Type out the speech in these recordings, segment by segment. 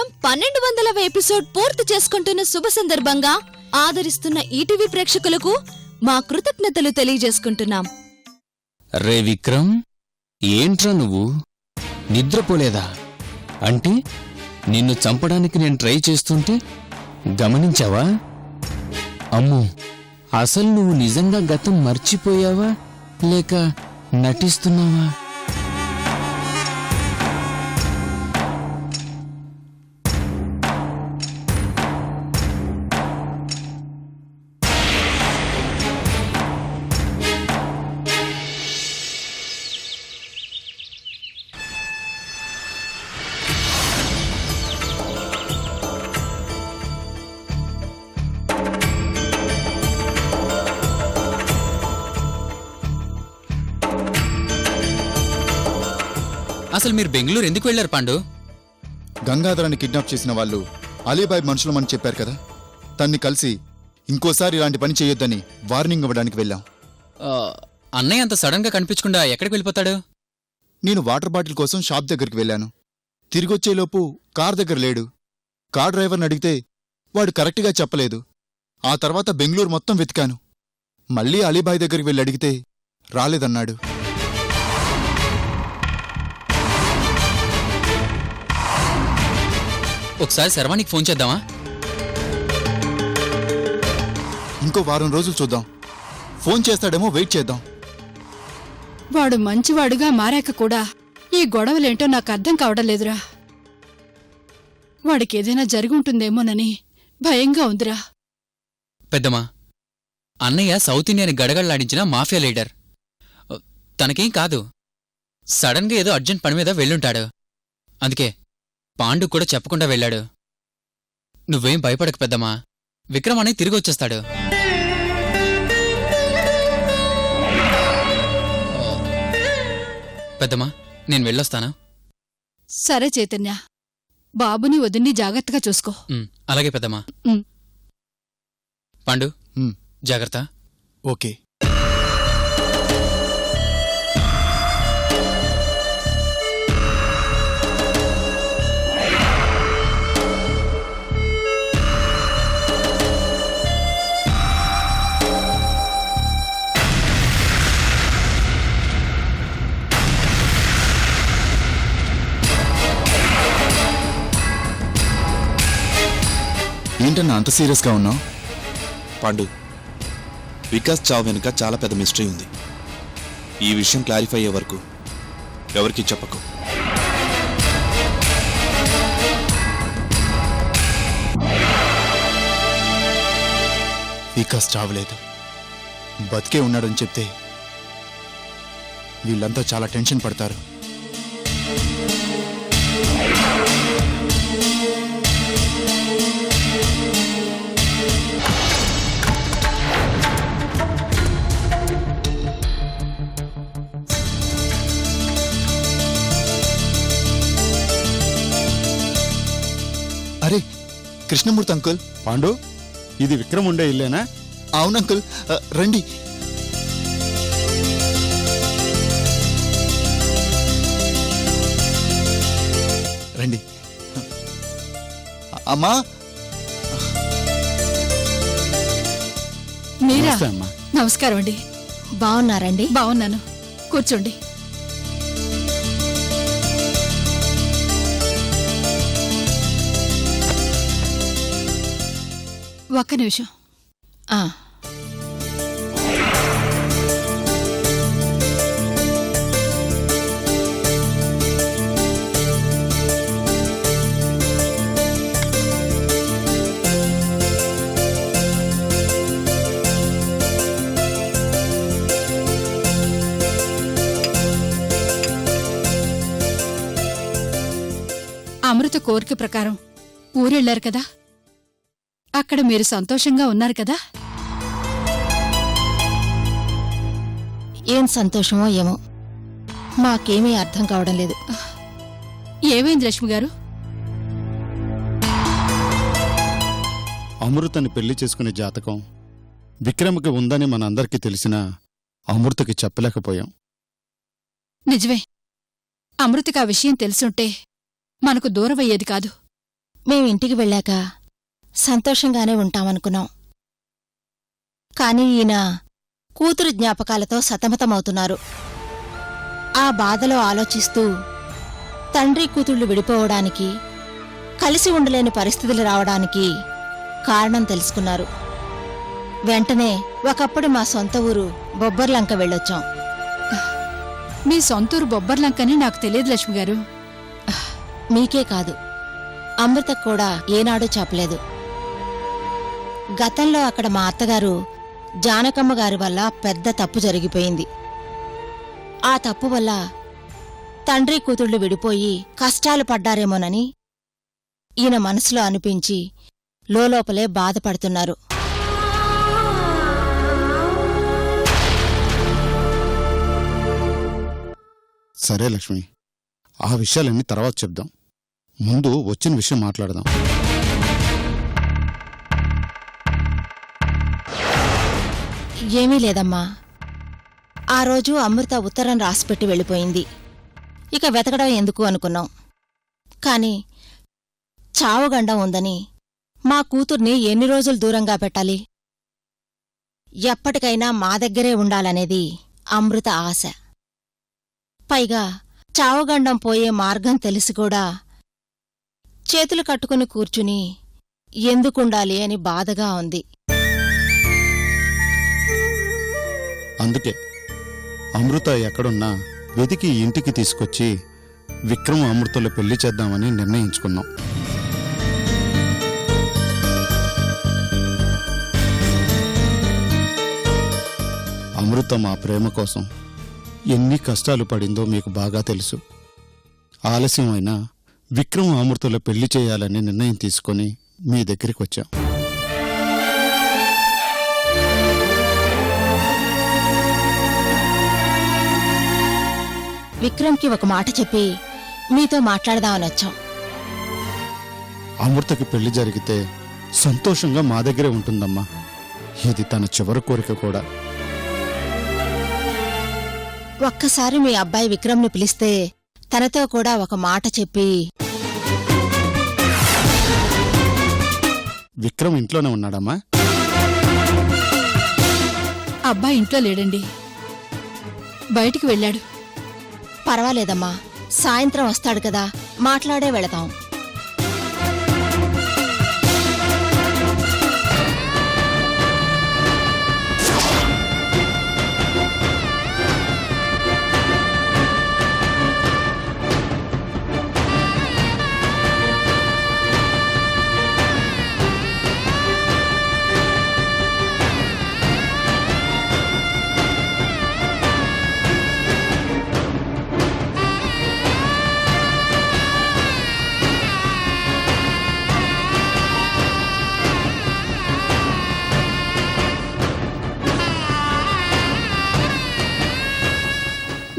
ప్రకారం 1200వ ఎపిసోడ్ పూర్తి చేసుకుంటున్న శుభ సందర్భంగా ఆదరిస్తున్న ఈటీవీ ప్రేక్షకులకు మా కృతజ్ఞతలు తెలియజేసుకుంటున్నాం. రే విక్రమ్, ఏంట్రా నువ్వు నిద్రపోలేదా? అంటే నిన్ను చంపడానికి నేను ట్రై చేస్తుంటే గమనించావా? అమ్మో, అసలు నువ్వు నిజంగా గతం మర్చిపోయావా లేక నటిస్తున్నావా? అసలు మీరు బెంగళూరు ఎందుకు వెళ్లారు పాండు? గంగాధరాన్ని కిడ్నాప్ చేసిన వాళ్ళు అలీబాయ్ మనుషులమని చెప్పారు కదా, తన్ని కలిసి ఇంకోసారి ఇలాంటి పని చేయొద్దని వార్నింగ్ ఇవ్వడానికి వెళ్ళాం. అన్నయ్య అంత సడన్ గా కనిపించకుండా ఎక్కడికి వెళ్ళిపోతాడు? నేను వాటర్ బాటిల్ కోసం షాప్ దగ్గరికి వెళ్ళాను. తిరిగొచ్చేలోపు కార్ దగ్గర లేడు. కార్ డ్రైవర్ని అడిగితే వాడు కరెక్ట్గా చెప్పలేదు. ఆ తర్వాత బెంగళూరు మొత్తం వెతికాను. మళ్ళీ అలీబాయ్ దగ్గరికి వెళ్ళి అడిగితే రాలేదన్నాడు. ఒకసారి శర్వానికి ఫోన్ చేద్దామా? ఇంకో వారం రోజులు చూద్దాం. ఫోన్ చేస్తాడేమో, వెయిట్ చేద్దాం. వాడు మంచివాడుగా మారాక కూడా ఈ గొడవలేంటో నాకు అర్థం కావడం లేదురా. వాడికేదైనా జరుగుంటుందేమోనని భయంగా ఉందిరా. పెద్దమ్మా, అన్నయ్య సౌత్ ఇండియాని గడగడలాడించిన మాఫియా లీడర్. తనకేం కాదు, సడన్ గా ఏదో అర్జెంట్ పని మీద వెళ్ళుంటాడు. అందుకే పాండు కూడా చెప్పకుండా వెళ్ళాడు. నువ్వేం భయపడకు పెద్దమ్మా, విక్రమ్ అనే తిరిగి వచ్చేస్తాడు. పెద్దమ్మా, నేను వెళ్ళొస్తానా? సరే చైతన్య, బాబుని వదిన్ని జాగ్రత్తగా చూసుకో. అలాగే పెద్దమ్మా. పాండు, జాగ్రత్త. ఓకే. ఏంటన్నా అంత సీరియస్గా ఉన్నావు? పాండు, వికాస్ చావు వెనుక చాలా పెద్ద మిస్టరీ ఉంది. ఈ విషయం క్లారిఫై అయ్యే వరకు ఎవరికి చెప్పకు. వికాస్ చావలేదు, బతికే ఉన్నాడని చెప్తే వీళ్ళంతా చాలా టెన్షన్ పడతారు. అరే కృష్ణమూర్తి అంకుల్. పాండు, ఇది విక్రమ్ ఉండే ఇల్లేనా? అవును అంకుల్, రండి. రండి. అమ్మా, మీరా? నమస్తే అమ్మా. నమస్కారం అండి. బావున్నారండి? బావున్నాను, కూర్చోండి. ఒక్క నిమిషం. అమృత కోరిక ప్రకారం ఊరెళ్లారు కదా, అక్కడ మీరు సంతోషంగా ఉన్నారు కదా? ఏం సంతోషమో ఏమో, మాకేమీ అర్థం కావడం లేదు. ఏమైంది లక్ష్మి గారు? అమృతని పెళ్లి చేసుకునే జాతకం విక్రమ్కి ఉందని మనందరికీ తెలిసినా అమృతకి చెప్పలేకపోయాం. నిజమే, అమృతకి ఆ విషయం తెలుసుంటే మనకు దూరమయ్యేది కాదు. మేం ఇంటికి వెళ్ళాక సంతోషంగానే ఉంటామనుకున్నాం. కాని ఈయన కూతురు జ్ఞాపకాలతో సతమతమవుతున్నారు. ఆ బాధలో ఆలోచిస్తూ తండ్రి కూతుళ్లు విడిపోవడానికి, కలిసి ఉండలేని పరిస్థితులు రావడానికి కారణం తెలుసుకున్నారు. వెంటనే ఒకప్పుడు మా సొంత ఊరు బొబ్బర్లంక వెళ్ళొచ్చాం. మీ సొంతూరు బొబ్బర్లంకని నాకు తెలియదు లక్ష్మిగారు. మీకే కాదు, అమృతకు కూడా ఏనాడూ చెప్పలేదు. గతంలో అక్కడ మా అత్తగారు జానకమ్మ గారి వల్ల పెద్ద తప్పు జరిగిపోయింది. ఆ తప్పు వల్ల తండ్రి కూతుళ్లు విడిపోయి కష్టాలు పడ్డారేమోనని ఈయన మనసులో అనిపించి లోలోపలే బాధపడుతున్నారు. సరే లక్ష్మి, ఆ విషయాలన్నీ తర్వాత చెప్దాం. ముందు వచ్చిన విషయం మాట్లాడదాం. ఏమీ లేదమ్మా. ఆ రోజు అమృత ఉత్తరం రాసిపెట్టి వెళ్ళిపోయింది. ఇక వెతకడం ఎందుకు అనుకున్నాం. కాని చావుగండం ఉందని మా కూతుర్ని ఎన్ని రోజులు దూరంగా పెట్టాలి? ఎప్పటికైనా మా దగ్గరే ఉండాలనేది అమృత ఆశ. పైగా చావుగండం పోయే మార్గం తెలిసి కూడా చేతులు కట్టుకుని కూర్చుని ఎందుకుండాలి అని బాధగా ఉంది. అందుకే అమృత ఎక్కడున్నా వెతికి ఇంటికి తీసుకొచ్చి విక్రమ్ అమృతలో పెళ్లి చేద్దామని నిర్ణయించుకున్నాం. అమృత మా ప్రేమ కోసం ఎన్ని కష్టాలు పడిందో మీకు బాగా తెలుసు. ఆలస్యమైనా విక్రమ్ అమృతలో పెళ్లి చేయాలని నిర్ణయం తీసుకొని మీ దగ్గరికి వచ్చాం. విక్రమ్కి ఒక మాట చెప్పి మీతో మాట్లాడదామనొచ్చాం. అమృతకి పెళ్లి జరిగితే సంతోషంగా మా దగ్గరే ఉంటుందమ్మా. ఇది తన చివరి కోరిక కూడా. ఒక్కసారి మీ అబ్బాయి విక్రమ్ని పిలిస్తే తనతో కూడా ఒక మాట చెప్పి. విక్రమ్ ఇంట్లోనే ఉన్నాడమ్మా? అబ్బాయి ఇంట్లో లేడండి, బయటికి వెళ్ళాడు. పర్వాలేదమ్మా, సాయంత్రం వస్తాడు కదా, మాట్లాడే వెళతాం.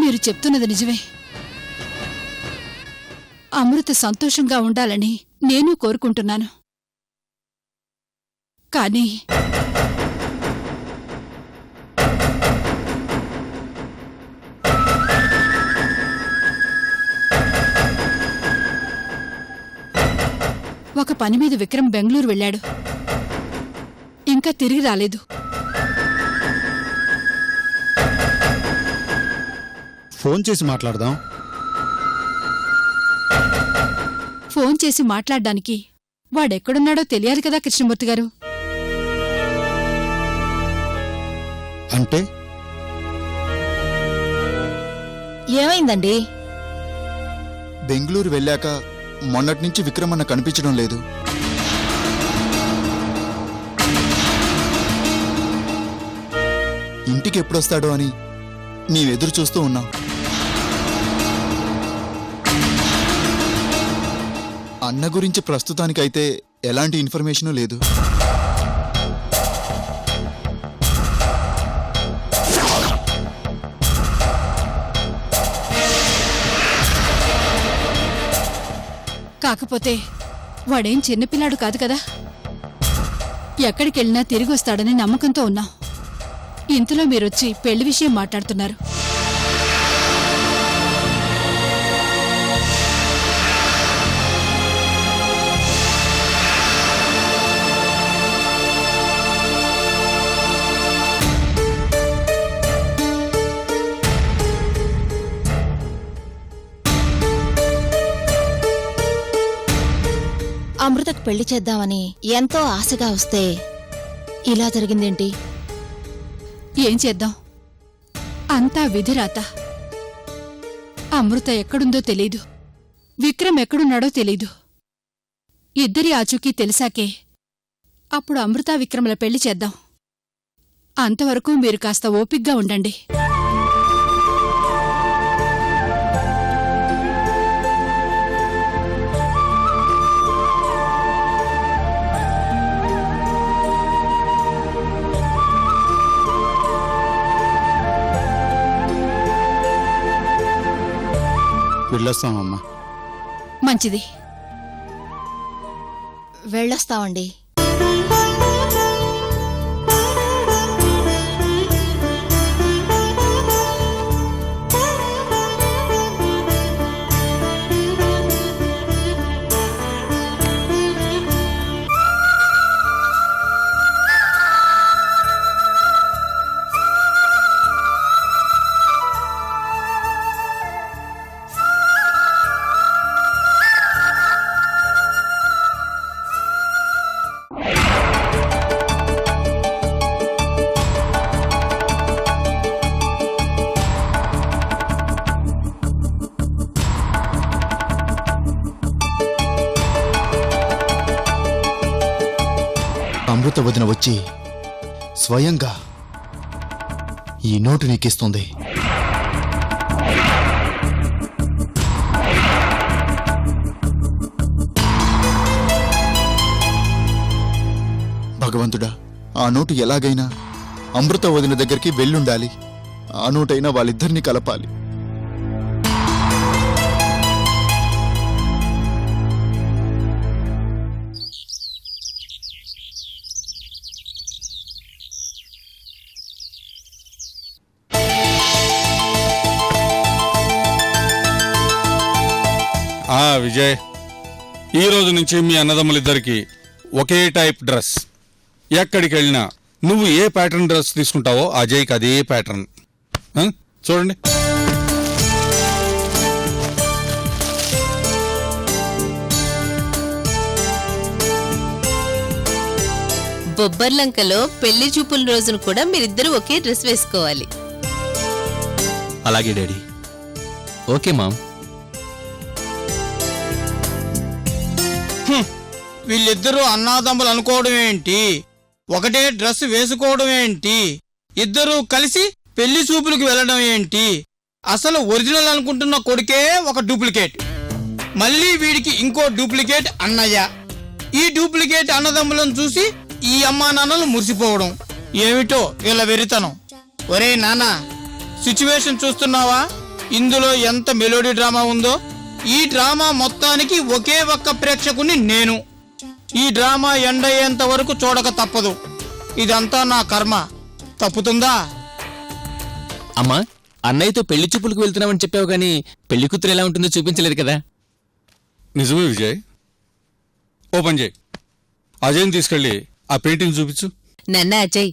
మీరు చెప్తున్నది నిజమే. అమృత సంతోషంగా ఉండాలని నేను కోరుకుంటున్నాను. కానీ ఒక పని మీద విక్రమ్ బెంగళూరు వెళ్ళాడు. ఇంకా తిరిగి రాలేదు. ఫోన్ చేసి మాట్లాడదాం. ఫోన్ చేసి మాట్లాడ్డానికి వాడెక్కడున్నాడో తెలియాలి కదా కృష్ణమూర్తి గారు. అంటే ఏమైందండి? బెంగళూరు వెళ్ళాక మొన్నటినుంచి విక్రమన్న కనిపించడం లేదు. ఇంటికి ఎప్పుడొస్తాడో అని నీవెదురు చూస్తూ ఉన్నాం. అన్న గురించి ప్రస్తుతానికైతే ఎలాంటి ఇన్ఫర్మేషను లేదు. కాకపోతే వాడేం చిన్నపిల్లాడు కాదు కదా. ఎక్కడికెళ్ళినా తిరిగొస్తాడని నమ్మకంతో ఉన్నాం. ఇంతలో మీరొచ్చి పెళ్లి విషయం మాట్లాడుతున్నారు. అమృతకు పెళ్లి చేద్దామని ఎంతో ఆశగా వస్తే ఇలా జరిగిందేంటి? ఏం చేద్దాం, అంతా విధిరాత. అమృత ఎక్కడుందో తెలీదు, విక్రమ్ ఎక్కడున్నాడో తెలీదు. ఇద్దరి ఆచూకీ తెలిసాకే అప్పుడు అమృత విక్రముల పెళ్లి చేద్దాం. అంతవరకు మీరు కాస్త ఓపిగ్గా ఉండండి. వెళ్ళొస్తామమ్మా. మంచిది. వెళ్ళొస్తామండి. అమృత వదిన వచ్చి స్వయంగా ఈ నోటు నీకిస్తుంది. భగవంతుడా, ఆ నోటు ఎలాగైనా అమృత వదిన దగ్గరికి వెళ్ళుండాలి. ఆ నోటైనా వాళ్ళిద్దరినీ కలపాలి. విజయ్, ఈ రోజు నుంచి మీ అన్నదమ్ములిద్దరికి ఒకే టైప్ డ్రెస్. ఎక్కడికి వెళ్ళినా నువ్వు ఏ ప్యాటర్న్ డ్రెస్ తీసుకుంటావో అజయ్కి అదే ప్యాటర్న్. చూడండి. బొబ్బర్లంకలో పెళ్లి చూపుల రోజున కూడా మీరిద్దరూ ఒకే డ్రెస్ వేసుకోవాలి. అలాగే డాడీ. Okay ma'am. వీళ్ళిద్దరూ అన్నాదమ్ములు అనుకోవడం ఏంటి, ఒకటే డ్రెస్ వేసుకోవడం ఏంటి, ఇద్దరూ కలిసి పెళ్లి చూపులకు వెళ్లడం ఏంటి? అసలు ఒరిజినల్ అనుకుంటున్న కొడుకే ఒక డూప్లికేట్, మళ్ళీ వీడికి ఇంకో డూప్లికేట్ అన్నయ్య. ఈ డూప్లికేట్ అన్నదమ్ములను చూసి ఈ అమ్మా నాన్నలు మురిసిపోవడం ఏమిటో వీళ్ళ వెరితనం. ఒరే నాన్న, సిచ్యువేషన్ చూస్తున్నావా? ఇందులో ఎంత మెలోడీ డ్రామా ఉందో. ఈ డ్రామా మొత్తానికి ఒకే ఒక్క ప్రేక్షకుని నేను. ఈ డ్రామా ఎండయ్యేంత వరకు చూడక తప్పదు. ఇదంతా నా కర్మ. తప్పుతుందా? అమ్మా, అన్నయ్యతో పెళ్లి చూపులకు వెళ్తున్నామని చెప్పావు గానీ పెళ్లి కూతురు ఎలా ఉంటుందో చూపించలేదు కదా. నిజమే విజయ్. ఓపెన్ చేయి. అజయ్ని తీసుకెళ్ళి ఆ పెయింటింగ్ చూపించు. నన్న అజయ్,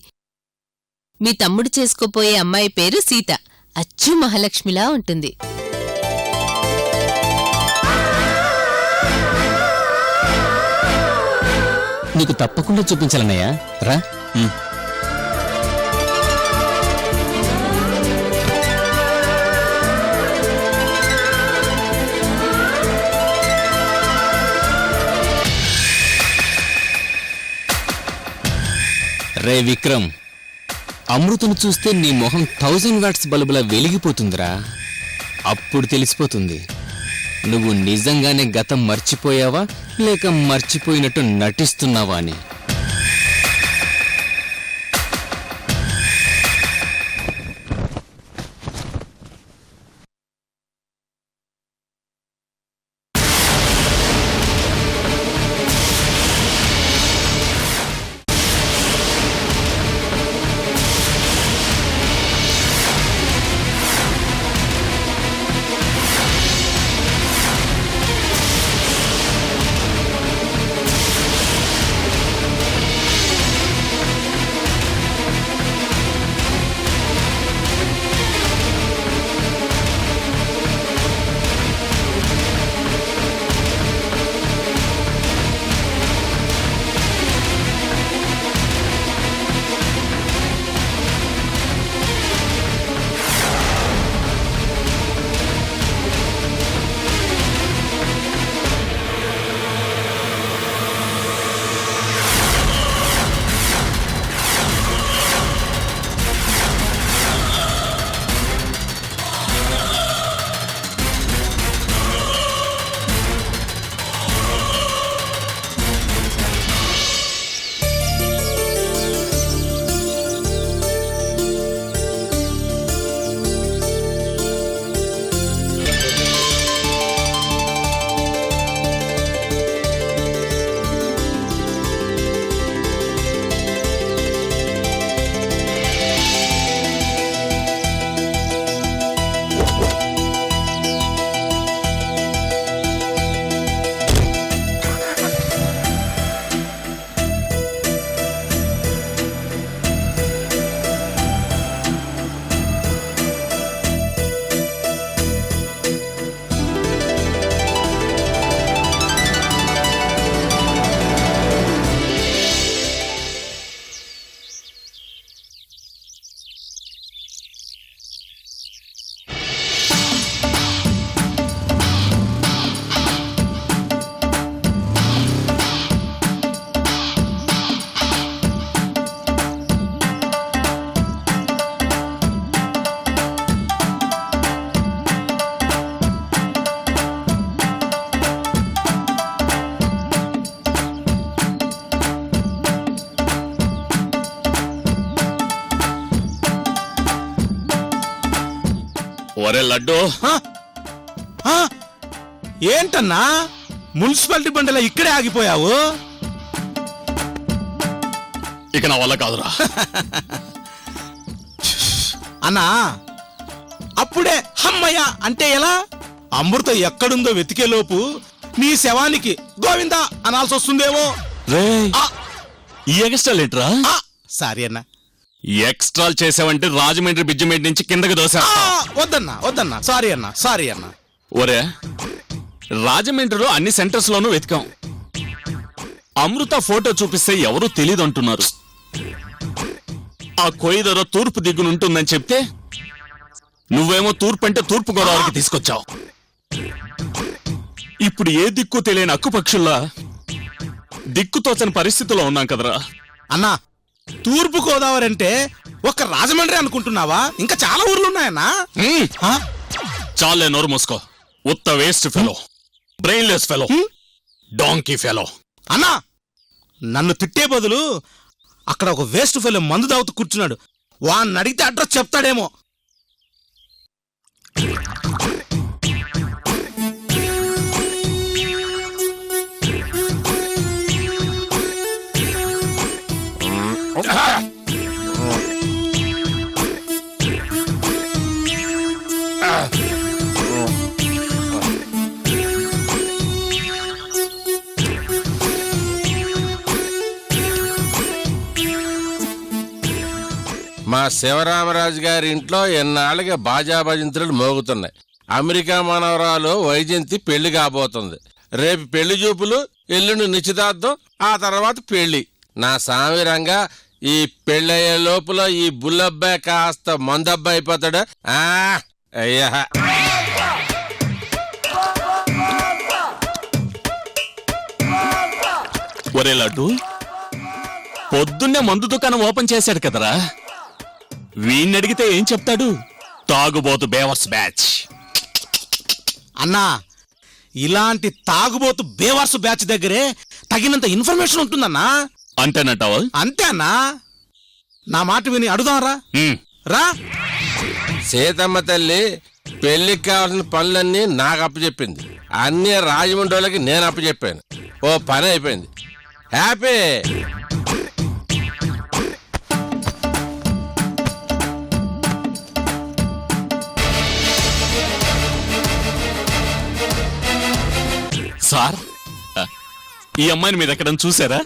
మీ తమ్ముడు చేసుకోపోయే అమ్మాయి పేరు సీత. అచ్చు మహాలక్ష్మిలా ఉంటుంది. నీకు తప్పకుండా చూపించాలన్నయ్యా, రా. రే విక్రమ్, అమృతను చూస్తే నీ మొహం 1000 వాట్స్ బల్బులా వెలిగిపోతుందిరా. అప్పుడు తెలిసిపోతుంది నువ్వు నిజంగానే గతం మర్చిపోయావా లేక మర్చిపోయినట్టు నటిస్తున్నావా అని. ఒరే లడ్డు ఏంటన్నా మున్సిపాలిటీ బండిలో ఇక్కడే ఆగిపోయావు? ఇక నా వల్ల కాదురా. అన్నా అప్పుడే హమ్మయ్య అంటే ఎలా? అమృత ఎక్కడుందో వెతికేలోపు నీ శవానికి గోవిందా అనాల్సి వస్తుందేమో. ఈ ఎక్స్ట్రా లీటరా? సారీ అన్నా. ఎక్స్ట్రాల్ చేసావంటే రాజమండ్రి బ్రిడ్జి మీద నుంచి కిందకి దోశ. వద్దన్నా సారీ అన్నా. ఒరే రాజమండ్రిలో అన్ని సెంటర్స్ లోనూ వెతికాం. అమృత ఫోటో చూపిస్తే ఎవరూ తెలీదు అంటున్నారు. ఆ కొయ్యదొర తూర్పు దిగునుంటుందని చెప్తే నువ్వేమో తూర్పు అంటే తూర్పు గోదావరికి తీసుకొచ్చావు. ఇప్పుడు ఏ దిక్కు తెలియని అక్కుపక్షుల్లా దిక్కుతోచని పరిస్థితిలో ఉన్నాం కదరా. అన్నా తూర్పు గోదావరి అంటే ఒక రాజమండ్రి అనుకుంటున్నావా? ఇంకా చాలా ఊర్లు ఉన్నాయన్నా. చాలే నోరు మూసుకో. ఉత్త waste fellow, brainless fellow, donkey fellow. అన్నా నన్ను తిట్టే బదులు అక్కడ ఒక వేస్ట్ ఫెలో మందు తాగుతూ కూర్చున్నాడు. వాడిని అడిగితే అడ్రస్ చెప్తాడేమో. మా శివరామరాజు గారి ఇంట్లో ఎన్నాళ్ళకి బాజా భజంత్రులు మోగుతున్నాయి. అమెరికా మనవరాలు వైజయంతి పెళ్లి కాబోతుంది. రేపు పెళ్లి చూపులు, ఎల్లుండి నిశ్చితార్థం, ఆ తర్వాత పెళ్లి. నా సామిరంగా ఈ పెళ్ళయ్యే లోపల ఈ బుల్లబ్బాయి కాస్త మందబ్బాయి అయిపోతాడు. అయ్యా ఒరే లడ్డు పొద్దున్నే మందు దుకాణం ఓపెన్ చేశాడు కదరా. వీణ్ణడిగితే ఏం చెప్తాడు? తాగుబోతు బేవర్స్ బ్యాచ్. అన్నా ఇలాంటి తాగుబోతు బేవర్స్ బ్యాచ్ దగ్గరే తగినంత ఇన్ఫర్మేషన్ ఉంటుందన్నా. అంతేనంటావా? అంతే అన్నా. నా మాట విని అడుగుదాంరా. రా. సీతమ్మ తల్లి పెళ్లికి కావాల్సిన పనులన్నీ నాకు అప్పచెప్పింది. అన్ని రాజమండ్రికి నేను అప్పచెప్పాను. ఓ పని అయిపోయింది. హ్యాపీ. సార్ ఈ అమ్మాయిని మీరు ఎక్కడ చూసారా?